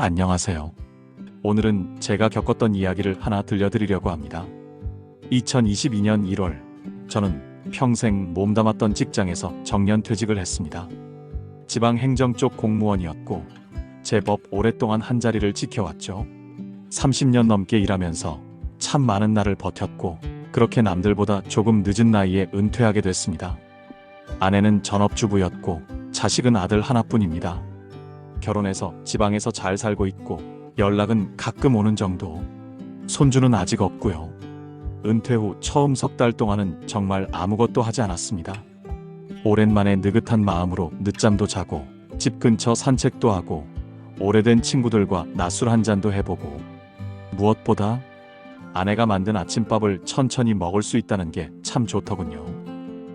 안녕하세요. 오늘은 제가 겪었던 이야기를 하나 들려드리려고 합니다. 2022년 1월, 저는 평생 몸담았던 직장에서 정년퇴직을 했습니다. 지방행정 쪽 공무원이었고 제법 오랫동안 한자리를 지켜왔죠. 30년 넘게 일하면서 참 많은 날을 버텼고 그렇게 남들보다 조금 늦은 나이에 은퇴하게 됐습니다. 아내는 전업주부였고 자식은 아들 하나뿐입니다. 결혼해서 지방에서 잘 살고 있고 연락은 가끔 오는 정도. 손주는 아직 없고요. 은퇴 후 처음 석 달 동안은 정말 아무것도 하지 않았습니다. 오랜만에 느긋한 마음으로 늦잠도 자고 집 근처 산책도 하고 오래된 친구들과 낮술 한 잔도 해보고, 무엇보다 아내가 만든 아침밥을 천천히 먹을 수 있다는 게 참 좋더군요.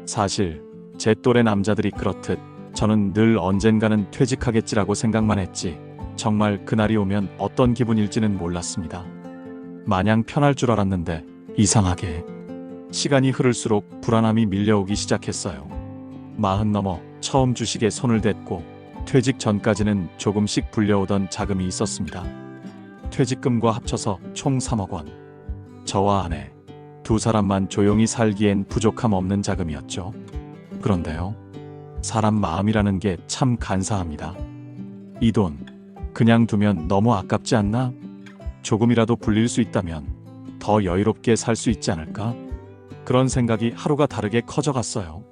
사실 제 또래 남자들이 그렇듯 저는 늘 언젠가는 퇴직하겠지라고 생각만 했지 정말 그날이 오면 어떤 기분일지는 몰랐습니다. 마냥 편할 줄 알았는데 이상하게 시간이 흐를수록 불안함이 밀려오기 시작했어요. 40 넘어 처음 주식에 손을 댔고 퇴직 전까지는 조금씩 불려오던 자금이 있었습니다. 퇴직금과 합쳐서 총 3억 원. 저와 아내 두 사람만 조용히 살기엔 부족함 없는 자금이었죠. 그런데요, 사람 마음이라는 게 참 간사합니다. 이 돈 그냥 두면 너무 아깝지 않나? 조금이라도 불릴 수 있다면 더 여유롭게 살 수 있지 않을까? 그런 생각이 하루가 다르게 커져갔어요.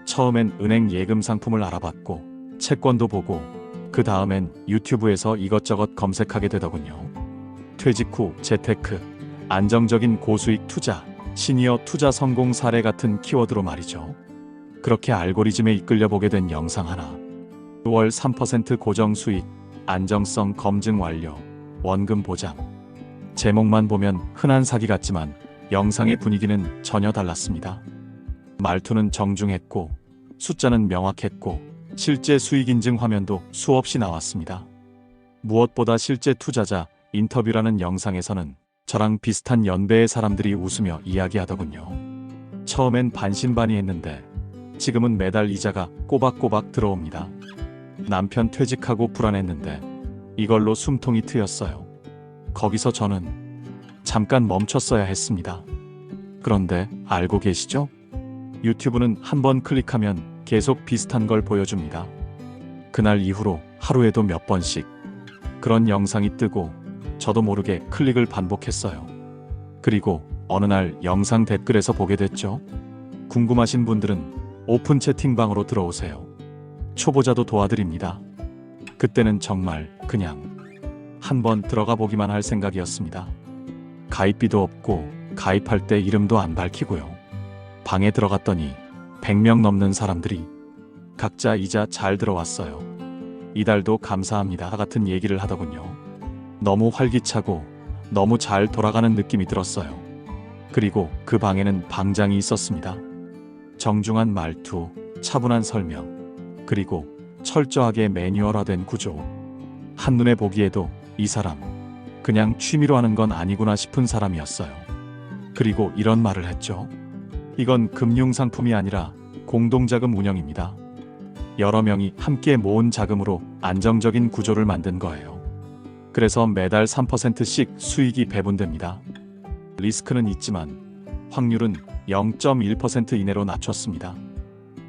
처음엔 은행 예금 상품을 알아봤고 채권도 보고 그 다음엔 유튜브에서 이것저것 검색하게 되더군요. 퇴직 후 재테크, 안정적인 고수익 투자, 시니어 투자 성공 사례 같은 키워드로 말이죠. 그렇게 알고리즘에 이끌려 보게 된 영상 하나. 월 3% 고정 수익, 안정성 검증 완료, 원금 보장. 제목만 보면 흔한 사기 같지만 영상의 분위기는 전혀 달랐습니다. 말투는 정중했고 숫자는 명확했고 실제 수익 인증 화면도 수없이 나왔습니다. 무엇보다 실제 투자자 인터뷰라는 영상에서는 저랑 비슷한 연배의 사람들이 웃으며 이야기하더군요. 처음엔 반신반의했는데 지금은 매달 이자가 꼬박꼬박 들어옵니다. 남편 퇴직하고 불안했는데 이걸로 숨통이 트였어요. 거기서 저는 잠깐 멈췄어야 했습니다. 그런데 알고 계시죠? 유튜브는 한번 클릭하면 계속 비슷한 걸 보여줍니다. 그날 이후로 하루에도 몇 번씩 그런 영상이 뜨고 저도 모르게 클릭을 반복했어요. 그리고 어느 날 영상 댓글에서 보게 됐죠. 궁금하신 분들은 오픈 채팅방으로 들어오세요. 초보자도 도와드립니다. 그때는 정말 그냥 한번 들어가 보기만 할 생각이었습니다. 가입비도 없고 가입할 때 이름도 안 밝히고요. 방에 들어갔더니 100명 넘는 사람들이 각자 이자 잘 들어왔어요. 이달도 감사합니다 같은 얘기를 하더군요. 너무 활기차고 너무 잘 돌아가는 느낌이 들었어요. 그리고 그 방에는 방장이 있었습니다. 정중한 말투, 차분한 설명, 그리고 철저하게 매뉴얼화된 구조. 한눈에 보기에도 이 사람 그냥 취미로 하는 건 아니구나 싶은 사람이었어요. 그리고 이런 말을 했죠. 이건 금융상품이 아니라 공동자금 운영입니다. 여러 명이 함께 모은 자금으로 안정적인 구조를 만든 거예요. 그래서 매달 3%씩 수익이 배분됩니다. 리스크는 있지만 확률은 0.1% 이내로 낮췄습니다.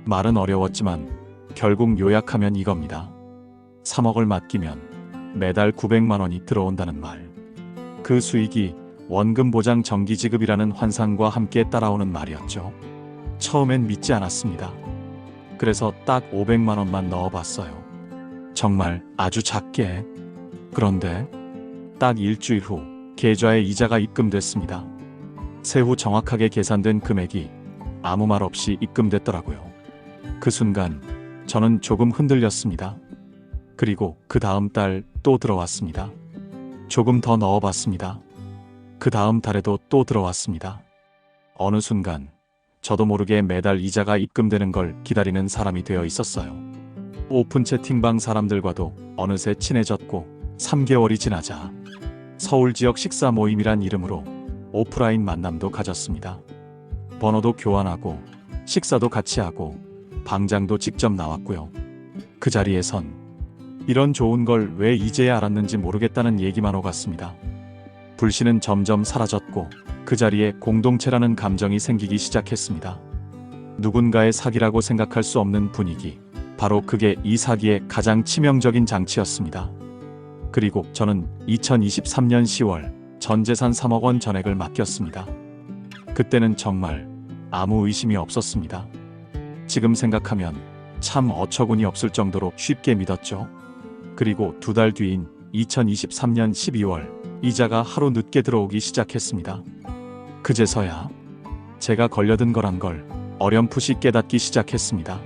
말은 어려웠지만 결국 요약하면 이겁니다. 3억을 맡기면 매달 900만 원이 들어온다는 말. 그 수익이 원금 보장 정기 지급이라는 환상과 함께 따라오는 말이었죠. 처음엔 믿지 않았습니다. 그래서 딱 500만 원만 넣어봤어요. 정말 아주 작게. 그런데 딱 일주일 후 계좌에 이자가 입금됐습니다. 세후 정확하게 계산된 금액이 아무 말 없이 입금됐더라고요. 그 순간 저는 조금 흔들렸습니다. 그리고 그 다음 달 또 들어왔습니다. 조금 더 넣어봤습니다. 그 다음 달에도 또 들어왔습니다. 어느 순간 저도 모르게 매달 이자가 입금되는 걸 기다리는 사람이 되어 있었어요. 오픈 채팅방 사람들과도 어느새 친해졌고 3개월이 지나자 서울 지역 식사 모임이란 이름으로 오프라인 만남도 가졌습니다. 번호도 교환하고 식사도 같이 하고 방장도 직접 나왔고요. 그 자리에선 이런 좋은 걸 왜 이제야 알았는지 모르겠다는 얘기만 오갔습니다. 불신은 점점 사라졌고 그 자리에 공동체라는 감정이 생기기 시작했습니다. 누군가의 사기라고 생각할 수 없는 분위기. 바로 그게 이 사기의 가장 치명적인 장치였습니다. 그리고 저는 2023년 10월 전 재산 3억 원 전액을 맡겼습니다. 그때는 정말 아무 의심이 없었습니다. 지금 생각하면 참 어처구니 없을 정도로 쉽게 믿었죠. 그리고 2달 뒤인 2023년 12월 이자가 하루 늦게 들어오기 시작했습니다. 그제서야 제가 걸려든 거란 걸 어렴풋이 깨닫기 시작했습니다.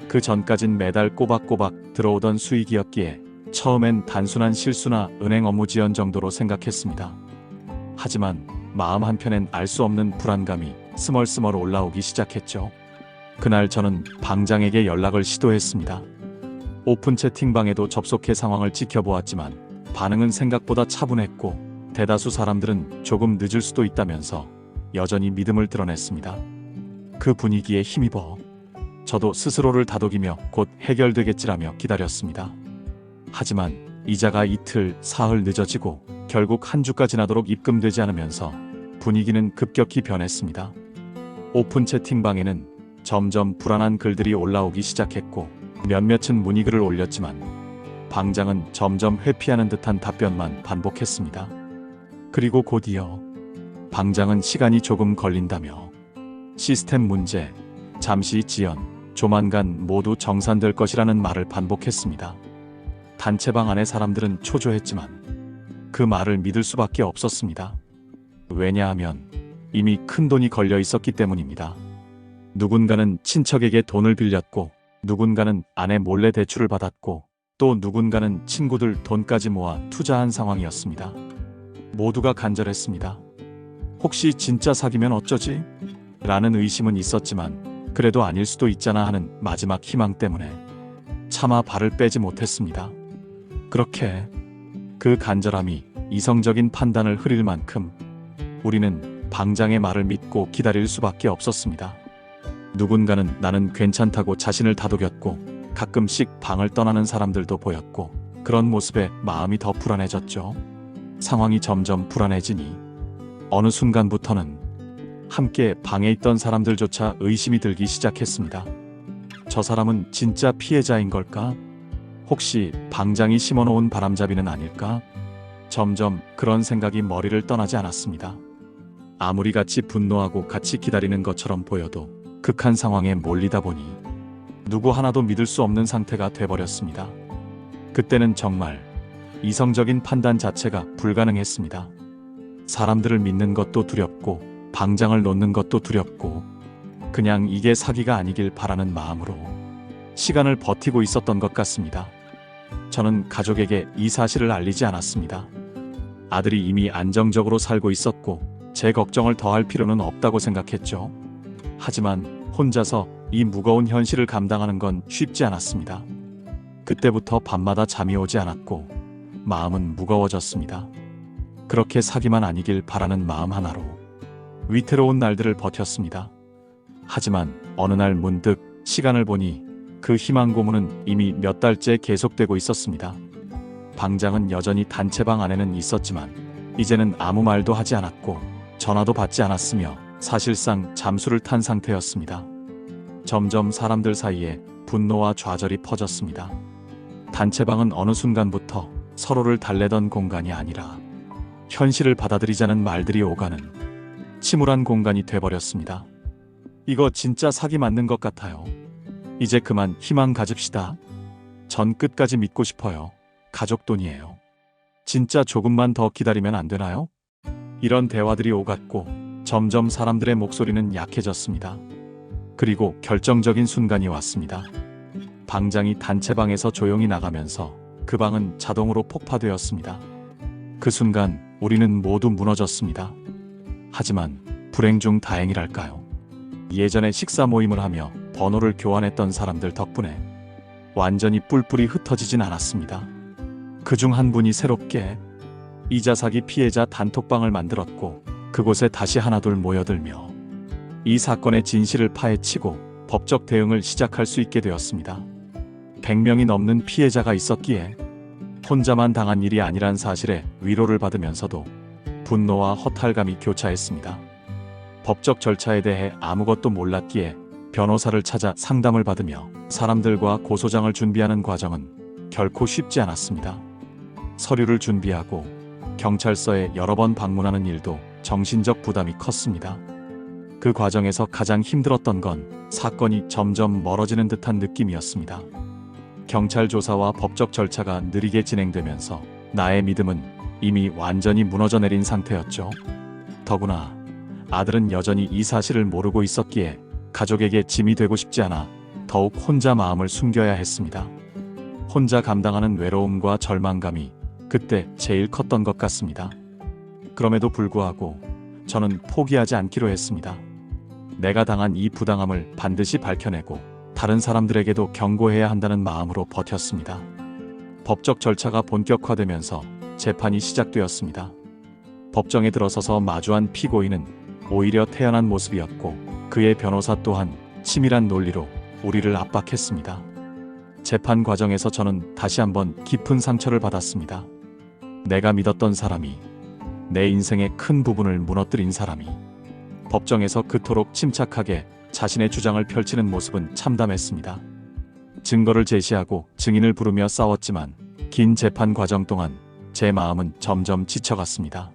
그 전까진 매달 꼬박꼬박 들어오던 수익이었기에 처음엔 단순한 실수나 은행 업무 지연 정도로 생각했습니다. 하지만 마음 한편엔 알 수 없는 불안감이 스멀스멀 올라오기 시작했죠. 그날 저는 방장에게 연락을 시도했습니다. 오픈 채팅방에도 접속해 상황을 지켜보았지만 반응은 생각보다 차분했고 대다수 사람들은 조금 늦을 수도 있다면서 여전히 믿음을 드러냈습니다. 그 분위기에 힘입어 저도 스스로를 다독이며 곧 해결되겠지라며 기다렸습니다. 하지만 이자가 이틀, 사흘 늦어지고 결국 한 주가 지나도록 입금되지 않으면서 분위기는 급격히 변했습니다. 오픈 채팅방에는 점점 불안한 글들이 올라오기 시작했고 몇몇은 문의글을 올렸지만 방장은 점점 회피하는 듯한 답변만 반복했습니다. 그리고 곧이어 방장은 시간이 조금 걸린다며 시스템 문제, 잠시 지연, 조만간 모두 정산될 것이라는 말을 반복했습니다. 단체방 안의 사람들은 초조했지만 그 말을 믿을 수밖에 없었습니다. 왜냐하면 이미 큰 돈이 걸려 있었기 때문입니다. 누군가는 친척에게 돈을 빌렸고 누군가는 아내 몰래 대출을 받았고 또 누군가는 친구들 돈까지 모아 투자한 상황이었습니다. 모두가 간절했습니다. 혹시 진짜 사기면 어쩌지? 라는 의심은 있었지만 그래도 아닐 수도 있잖아 하는 마지막 희망 때문에 차마 발을 빼지 못했습니다. 그렇게 그 간절함이 이성적인 판단을 흐릴 만큼 우리는 방장의 말을 믿고 기다릴 수밖에 없었습니다. 누군가는 나는 괜찮다고 자신을 다독였고 가끔씩 방을 떠나는 사람들도 보였고 그런 모습에 마음이 더 불안해졌죠. 상황이 점점 불안해지니 어느 순간부터는 함께 방에 있던 사람들조차 의심이 들기 시작했습니다. 저 사람은 진짜 피해자인 걸까? 혹시 방장이 심어놓은 바람잡이는 아닐까? 점점 그런 생각이 머리를 떠나지 않았습니다. 아무리 같이 분노하고 같이 기다리는 것처럼 보여도 극한 상황에 몰리다 보니 누구 하나도 믿을 수 없는 상태가 돼버렸습니다. 그때는 정말 이성적인 판단 자체가 불가능했습니다. 사람들을 믿는 것도 두렵고 방장을 놓는 것도 두렵고 그냥 이게 사기가 아니길 바라는 마음으로 시간을 버티고 있었던 것 같습니다. 저는 가족에게 이 사실을 알리지 않았습니다. 아들이 이미 안정적으로 살고 있었고 제 걱정을 더할 필요는 없다고 생각했죠. 하지만 혼자서 이 무거운 현실을 감당하는 건 쉽지 않았습니다. 그때부터 밤마다 잠이 오지 않았고 마음은 무거워졌습니다. 그렇게 사기만 아니길 바라는 마음 하나로 위태로운 날들을 버텼습니다. 하지만 어느 날 문득 시간을 보니 그 희망 고문은 이미 몇 달째 계속되고 있었습니다. 방장은 여전히 단체방 안에는 있었지만 이제는 아무 말도 하지 않았고 전화도 받지 않았으며 사실상 잠수를 탄 상태였습니다. 점점 사람들 사이에 분노와 좌절이 퍼졌습니다. 단체방은 어느 순간부터 서로를 달래던 공간이 아니라 현실을 받아들이자는 말들이 오가는 침울한 공간이 돼버렸습니다. 이거 진짜 사기 맞는 것 같아요. 이제 그만 희망 가집시다. 전 끝까지 믿고 싶어요. 가족 돈이에요. 진짜 조금만 더 기다리면 안 되나요? 이런 대화들이 오갔고 점점 사람들의 목소리는 약해졌습니다. 그리고 결정적인 순간이 왔습니다. 방장이 단체방에서 조용히 나가면서 그 방은 자동으로 폭파되었습니다. 그 순간 우리는 모두 무너졌습니다. 하지만 불행 중 다행이랄까요? 예전에 식사 모임을 하며 번호를 교환했던 사람들 덕분에 완전히 뿔뿔이 흩어지진 않았습니다. 그중 한 분이 새롭게 이자 사기 피해자 단톡방을 만들었고 그곳에 다시 하나둘 모여들며 이 사건의 진실을 파헤치고 법적 대응을 시작할 수 있게 되었습니다. 100명이 넘는 피해자가 있었기에 혼자만 당한 일이 아니란 사실에 위로를 받으면서도 분노와 허탈감이 교차했습니다. 법적 절차에 대해 아무것도 몰랐기에 변호사를 찾아 상담을 받으며 사람들과 고소장을 준비하는 과정은 결코 쉽지 않았습니다. 서류를 준비하고 경찰서에 여러 번 방문하는 일도 정신적 부담이 컸습니다. 그 과정에서 가장 힘들었던 건 사건이 점점 멀어지는 듯한 느낌이었습니다. 경찰 조사와 법적 절차가 느리게 진행되면서 나의 믿음은 이미 완전히 무너져 내린 상태였죠. 더구나 아들은 여전히 이 사실을 모르고 있었기에 가족에게 짐이 되고 싶지 않아 더욱 혼자 마음을 숨겨야 했습니다. 혼자 감당하는 외로움과 절망감이 그때 제일 컸던 것 같습니다. 그럼에도 불구하고 저는 포기하지 않기로 했습니다. 내가 당한 이 부당함을 반드시 밝혀내고 다른 사람들에게도 경고해야 한다는 마음으로 버텼습니다. 법적 절차가 본격화되면서 재판이 시작되었습니다. 법정에 들어서서 마주한 피고인은 오히려 태연한 모습이었고 그의 변호사 또한 치밀한 논리로 우리를 압박했습니다. 재판 과정에서 저는 다시 한번 깊은 상처를 받았습니다. 내가 믿었던 사람이, 내 인생의 큰 부분을 무너뜨린 사람이 법정에서 그토록 침착하게 자신의 주장을 펼치는 모습은 참담했습니다. 증거를 제시하고 증인을 부르며 싸웠지만 긴 재판 과정 동안 제 마음은 점점 지쳐갔습니다.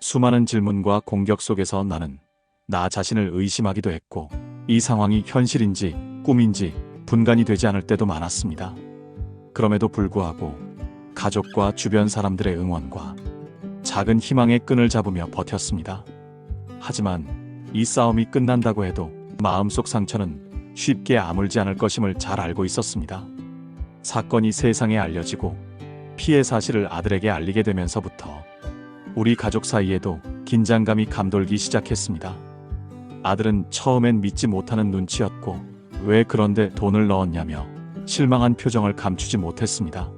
수많은 질문과 공격 속에서 나는 나 자신을 의심하기도 했고 이 상황이 현실인지 꿈인지 분간이 되지 않을 때도 많았습니다. 그럼에도 불구하고 가족과 주변 사람들의 응원과 작은 희망의 끈을 잡으며 버텼습니다. 하지만 이 싸움이 끝난다고 해도 마음속 상처는 쉽게 아물지 않을 것임을 잘 알고 있었습니다. 사건이 세상에 알려지고 피해 사실을 아들에게 알리게 되면서부터 우리 가족 사이에도 긴장감이 감돌기 시작했습니다. 아들은 처음엔 믿지 못하는 눈치였고 왜 그런데 돈을 넣었냐며 실망한 표정을 감추지 못했습니다.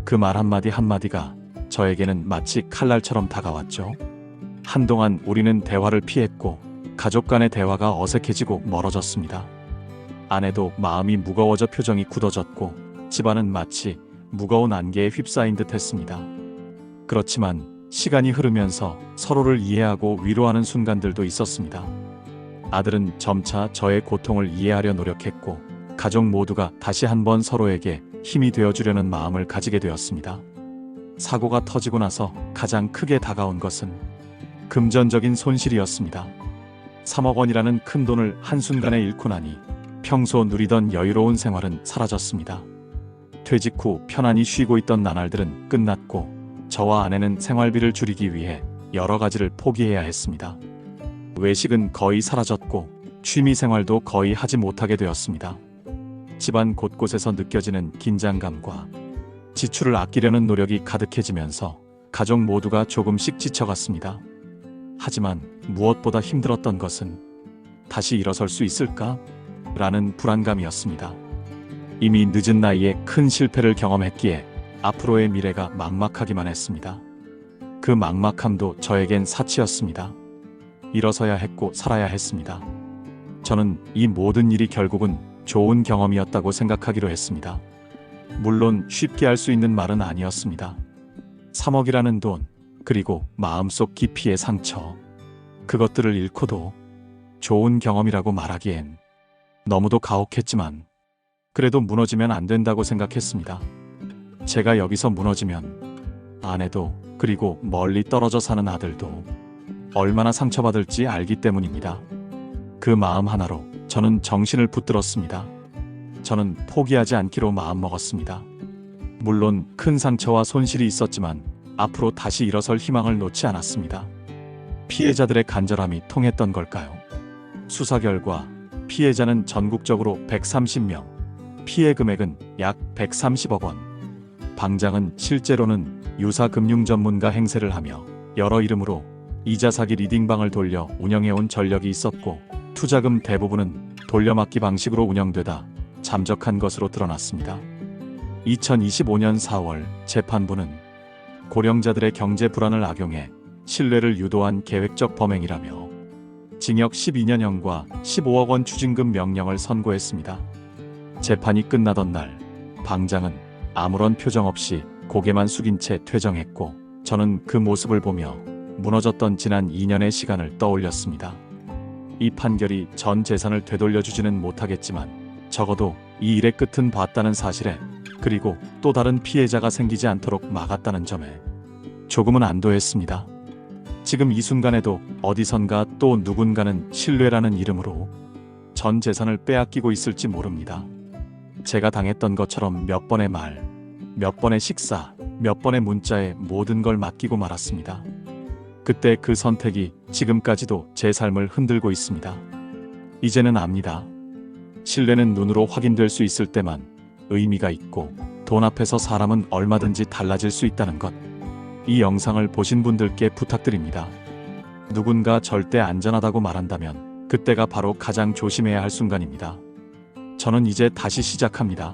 그 말 한마디 한마디가 저에게는 마치 칼날처럼 다가왔죠. 한동안 우리는 대화를 피했고 가족 간의 대화가 어색해지고 멀어졌습니다. 아내도 마음이 무거워져 표정이 굳어졌고 집안은 마치 무거운 안개에 휩싸인 듯 했습니다. 그렇지만 시간이 흐르면서 서로를 이해하고 위로하는 순간들도 있었습니다. 아들은 점차 저의 고통을 이해하려 노력했고 가족 모두가 다시 한번 서로에게 힘이 되어주려는 마음을 가지게 되었습니다. 사고가 터지고 나서 가장 크게 다가온 것은 금전적인 손실이었습니다. 3억 원이라는 큰 돈을 한순간에 잃고 나니 평소 누리던 여유로운 생활은 사라졌습니다. 퇴직 후 편안히 쉬고 있던 나날들은 끝났고 저와 아내는 생활비를 줄이기 위해 여러 가지를 포기해야 했습니다. 외식은 거의 사라졌고 취미 생활도 거의 하지 못하게 되었습니다. 집안 곳곳에서 느껴지는 긴장감과 지출을 아끼려는 노력이 가득해지면서 가족 모두가 조금씩 지쳐갔습니다. 하지만 무엇보다 힘들었던 것은 다시 일어설 수 있을까? 라는 불안감이었습니다. 이미 늦은 나이에 큰 실패를 경험했기에 앞으로의 미래가 막막하기만 했습니다. 그 막막함도 저에겐 사치였습니다. 일어서야 했고 살아야 했습니다. 저는 이 모든 일이 결국은 좋은 경험이었다고 생각하기로 했습니다. 물론 쉽게 할 수 있는 말은 아니었습니다. 3억이라는 돈, 그리고 마음속 깊이의 상처, 그것들을 잃고도 좋은 경험이라고 말하기엔 너무도 가혹했지만 그래도 무너지면 안 된다고 생각했습니다. 제가 여기서 무너지면 아내도 그리고 멀리 떨어져 사는 아들도 얼마나 상처받을지 알기 때문입니다. 그 마음 하나로 저는 정신을 붙들었습니다. 저는 포기하지 않기로 마음먹었습니다. 물론 큰 상처와 손실이 있었지만 앞으로 다시 일어설 희망을 놓지 않았습니다. 피해자들의 간절함이 통했던 걸까요? 수사 결과 피해자는 전국적으로 130명, 피해 금액은 약 130억 원. 방장은 실제로는 유사 금융 전문가 행세를 하며 여러 이름으로 이자 사기 리딩방을 돌려 운영해온 전력이 있었고 투자금 대부분은 돌려막기 방식으로 운영되다 잠적한 것으로 드러났습니다. 2025년 4월 재판부는 고령자들의 경제 불안을 악용해 신뢰를 유도한 계획적 범행이라며 징역 12년형과 15억 원 추징금 명령을 선고했습니다. 재판이 끝나던 날 방장은 아무런 표정 없이 고개만 숙인 채 퇴정했고 저는 그 모습을 보며 무너졌던 지난 2년의 시간을 떠올렸습니다. 이 판결이 전 재산을 되돌려주지는 못하겠지만 적어도 이 일의 끝은 봤다는 사실에, 그리고 또 다른 피해자가 생기지 않도록 막았다는 점에 조금은 안도했습니다. 지금 이 순간에도 어디선가 또 누군가는 신뢰라는 이름으로 전 재산을 빼앗기고 있을지 모릅니다. 제가 당했던 것처럼 몇 번의 말, 몇 번의 식사, 몇 번의 문자에 모든 걸 맡기고 말았습니다. 그때 그 선택이 지금까지도 제 삶을 흔들고 있습니다. 이제는 압니다. 신뢰는 눈으로 확인될 수 있을 때만 의미가 있고 돈 앞에서 사람은 얼마든지 달라질 수 있다는 것. 이 영상을 보신 분들께 부탁드립니다. 누군가 절대 안전하다고 말한다면 그때가 바로 가장 조심해야 할 순간입니다. 저는 이제 다시 시작합니다.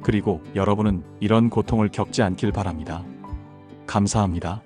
그리고 여러분은 이런 고통을 겪지 않길 바랍니다. 감사합니다.